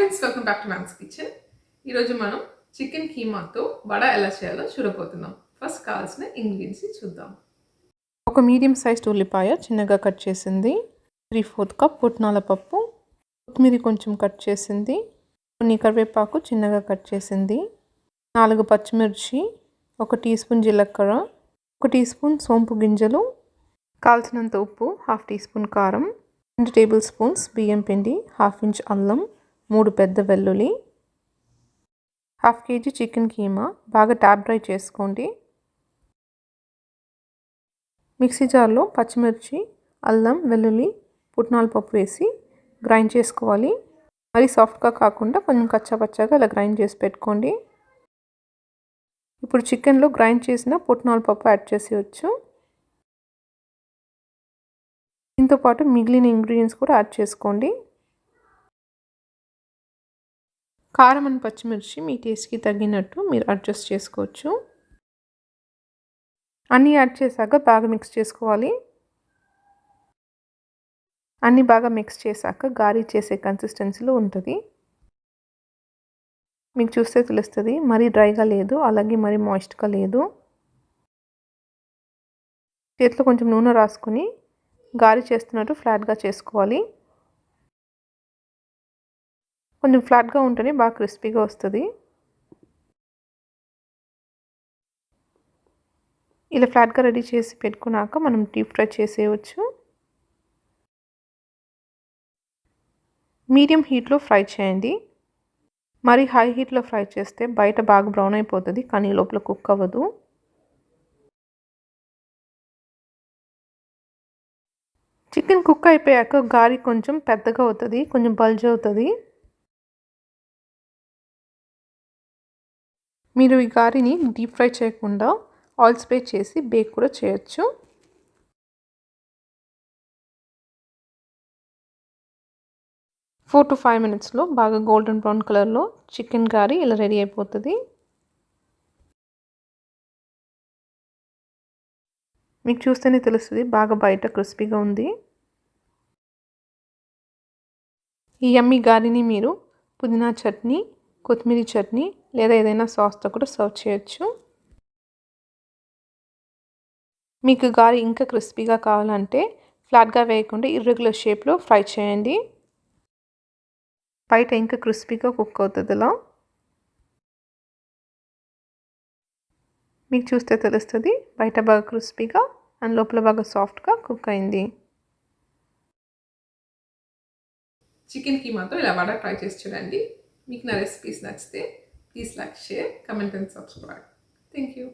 Friends, welcome back to mam's kitchen. ఈరోజు మనం chicken కీమాతో vada ఎలా చేయాలో చూడబోతున్నాం. ఫస్ట్ కావాల్సిన ఇంగ్రీడియంట్స్ చూద్దాం. ఒక మీడియం సైజ్డ్ ఉల్లిపాయ చిన్నగా కట్ చేసింది, 3/4 కప్ పుట్నాల పప్పు, కొత్తిమీర కొంచెం కట్ చేసింది, కొన్ని కరివేపాకు చిన్నగా కట్ చేసింది, 4 పచ్చిమిర్చి, 1 టీ స్పూన్ జీలకర్ర, 1 టీ స్పూన్ సోంపు గింజలు, కాల్చినంత ఉప్పు, 1/2 టీ స్పూన్ కారం, 2 టేబుల్ స్పూన్స్ బియ్యం పిండి, 1/2 ఇంచ్ అల్లం, 3 పెద్ద వెల్లుల్లి, 1/2 kg చికెన్ కీమా బాగా ట్యాప్ డ్రై చేసుకోండి. మిక్సీ జార్లో పచ్చిమిర్చి, అల్లం, వెల్లుల్లి, పుట్నాల పప్పు వేసి గ్రైండ్ చేసుకోవాలి. మరి సాఫ్ట్గా కాకుండా కొంచెం కచ్చాపచ్చాగా ఇలా గ్రైండ్ చేసి పెట్టుకోండి. ఇప్పుడు చికెన్లో గ్రైండ్ చేసిన పుట్నాల పప్పు యాడ్ చేసేయచ్చు. దీంతో పాటు మిగిలిన ఇంగ్రీడియంట్స్ కూడా యాడ్ చేసుకోండి. కారం అండ్ పచ్చిమిర్చి మీ టేస్ట్కి తగినట్టు మీరు అడ్జస్ట్ చేసుకోవచ్చు. అన్నీ యాడ్ చేశాక బాగా మిక్స్ చేసుకోవాలి. అన్నీ బాగా మిక్స్ చేశాక గారీ చేసే కన్సిస్టెన్సీలో ఉంటుంది. మీకు చూస్తే తెలుస్తుంది, మరీ డ్రైగా లేదు, అలాగే మరీ మాయిస్ట్గా లేదు. చేతిలో కొంచెం నూనె రాసుకుని గారీ చేస్తున్నట్టు ఫ్లాట్గా చేసుకోవాలి. కొంచెం ఫ్లాట్గా ఉంటేనే బాగా క్రిస్పీగా వస్తుంది. ఇలా ఫ్లాట్గా రెడీ చేసి పెట్టుకున్నాక మనం డీప్ ఫ్రై చేసేయచ్చు. మీడియం హీట్లో ఫ్రై చేయండి. మరి హై హీట్లో ఫ్రై చేస్తే బయట బాగా బ్రౌన్ అయిపోతుంది, కానీ లోపల కుక్ అవ్వదు. చికెన్ కుక్ అయిపోయాక గారీ కొంచెం పెద్దగా అవుతుంది, కొంచెం బల్జ్ అవుతుంది. మీరు ఈ గారీని డీప్ ఫ్రై చేయకుండా ఆయిల్ స్ప్రే చేసి బేక్ కూడా చేయొచ్చు. ఫోర్ టు 5 మినిట్స్లో బాగా గోల్డెన్ బ్రౌన్ కలర్లో చికెన్ గారీ ఇలా రెడీ అయిపోతుంది. మీకు చూస్తేనే తెలుస్తుంది బాగా బయట క్రిస్పీగా ఉంది. ఈ యమ్మీ గారీని మీరు పుదీనా చట్నీ, కొత్తిమీర చట్నీ లేదా ఏదైనా సాస్తో కూడా సర్వ్ చేయొచ్చు. మీకు గారీ ఇంకా క్రిస్పీగా కావాలంటే ఫ్లాట్గా వేయకుండా ఇర్రెగ్యులర్ షేప్లో ఫ్రై చేయండి. బయట ఇంకా క్రిస్పీగా కుక్ అవుతుంది. ఇలా మీకు చూస్తే తెలుస్తుంది బయట బాగా క్రిస్పీగా అండ్ లోపల బాగా సాఫ్ట్గా కుక్ అయింది. చికెన్ కీమాతో ఇలా వడ ట్రై చేసి చూడండి. మీకు నా రెసిపీస్ నచ్చితే please like, share, comment and subscribe. Thank you.